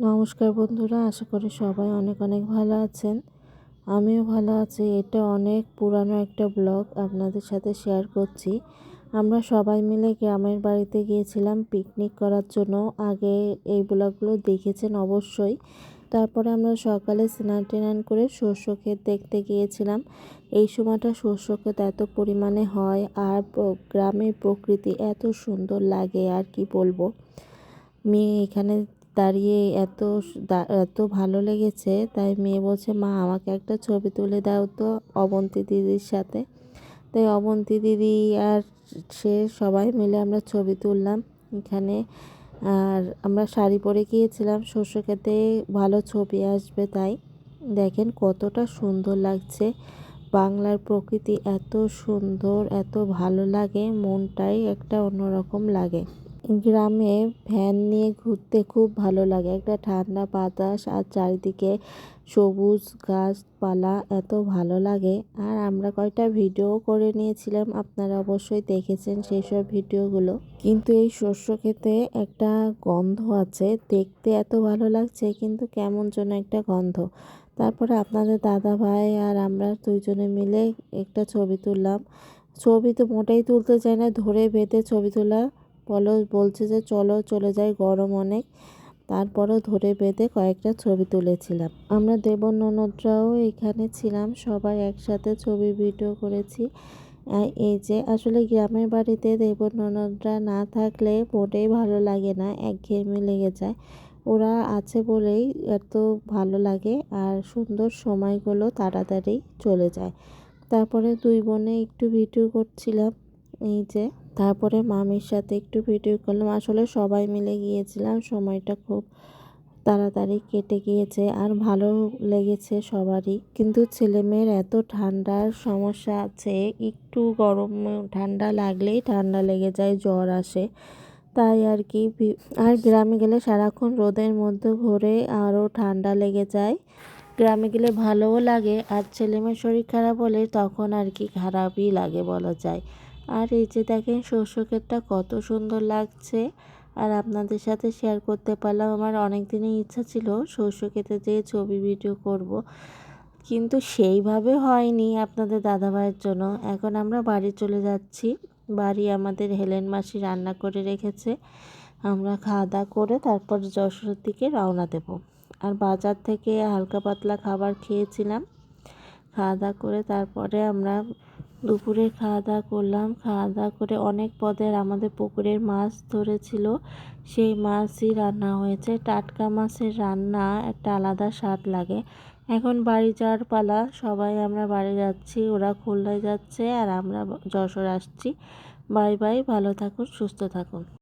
নমস্কার বন্ধুরা, আশা করি সবাই অনেক অনেক ভালো আছেন। আমিও ভালো আছি। এটা অনেক পুরানো একটা ব্লগ আপনাদের সাথে শেয়ার করছি। আমরা সবাই মিলে গ্রামের বাড়িতে গিয়েছিলাম পিকনিক করার জন্য। আগে এই ব্লগগুলো দেখেছেন অবশ্যই। তারপরে আমরা সকালে স্নান টান করে শস্য ক্ষেত দেখতে গিয়েছিলাম। এই সময়টা শস্য ক্ষেত এত পরিমাণে হয়, আর গ্রামের প্রকৃতি এত সুন্দর লাগে আর কি বলবো। মেয়ে এখানে দাঁড়িয়ে এত ভালো লেগেছে, তাই মেয়ে বলছে, মা আমাকে একটা ছবি তুলে দাও তো অবন্তী দিদির সাথে। তাই অবন্তী দিদি আর সে সবাই মিলে আমরা ছবি তুললাম এখানে। আর আমরা শাড়ি পরে গিয়েছিলাম, শস্য খেতে ভালো ছবি আসবে, তাই দেখেন কতটা সুন্দর লাগছে। বাংলার প্রকৃতি এত সুন্দর, এত ভালো লাগে, মনটাই একটা অন্যরকম লাগে। গ্রামে ভ্যান নিয়ে ঘুরতে খুব ভালো লাগে, একটা ঠান্ডা বাতাস আর চারিদিকে সবুজ গাছপালা, এত ভালো লাগে। আর আমরা কয়টা ভিডিও করে নিয়েছিলাম, আপনারা অবশ্যই দেখেছেন সেই সব ভিডিওগুলো। কিন্তু এই শস্য খেতে একটা গন্ধ আছে, দেখতে এত ভালো লাগছে কিন্তু কেমন যেন একটা গন্ধ। তারপরে আপনাদের দাদা ভাই আর আমরা দুইজনে মিলে একটা ছবি তুললাম। ছবি তো মোটেই তুলতে চাই না, ধরে বেঁধে ছবি তোলা বলছে যে চলো চলে যাই, গরম অনেক। তারপরও ধরে বেঁধে কয়েকটা ছবি তুলেছিলাম। আমরা দেবর ননদরাও এখানে ছিলাম, সবাই একসাথে ছবি ভিডিও করেছি। এই যে আসলে গ্রামের বাড়িতে দেবর ননদরা না থাকলে মোটেই ভালো লাগে না, একঘেয়েমি লেগে যায়। ওরা আছে বলেই এত ভালো লাগে, আর সুন্দর সময়গুলো তাড়াতাড়ি চলে যায়। তারপরে দুই বোনে একটু ভিডিও করছিলাম এই যে। তারপরে মামির সাথে একটু ভিডিও করলাম। আসলে সবাই মিলে গিয়েছিলাম, সময়টা খুব তাড়াতাড়ি কেটে গিয়েছে আর ভালো লেগেছে সবারই। কিন্তু ছেলেমেয়ের এত ঠান্ডার সমস্যা আছে, একটু গরম ঠান্ডা লাগলেই ঠান্ডা লেগে যায়, জ্বর আসে, তাই আর কি। আর গ্রামে গেলে সারাক্ষণ রোদের মধ্যে ঘোরে, আরও ঠান্ডা লেগে যায়। গ্রামে গেলে ভালোও লাগে, আর ছেলেমেয়ের শরীর খারাপ হলে তখন আর কি খারাপই লাগে বলা যায়। আর এই যে দেখেন শস্য ক্ষেতটা কত সুন্দর লাগছে, আর আপনাদের সাথে শেয়ার করতে পারলাম। আমার অনেক দিনই ইচ্ছা ছিল শস্য ক্ষেতে যেয়ে ছবি ভিডিও করব, কিন্তু সেইভাবে হয়নি আপনাদের দাদাভাইয়ের জন্য। এখন আমরা বাড়ি চলে যাচ্ছি। বাড়ি আমাদের হেলেন মাসি রান্না করে রেখেছে, আমরা খাওয়া দাওয়া করে তারপর যশোরের দিকে রওনা দেব। আর বাজার থেকে হালকা পাতলা খাবার খেয়েছিলাম। খাওয়া দাওয়া করে তারপরে আমরা দুপুরে খাওয়া দাওয়া করলাম। খাওয়া দাওয়া করে অনেক পদের আমাদের পুকুরের মাছ ধরেছিল, সেই মাছই রান্না হয়েছে। টাটকা মাছের রান্না একটা আলাদা স্বাদ লাগে। এখন বাড়ি যাওয়ার পালা, সবাই আমরা বাড়ি যাচ্ছি, ওরা খুলনায় যাচ্ছে আর আমরা যশোর আসছি। বাই বাই, ভালো থাকুন, সুস্থ থাকুন।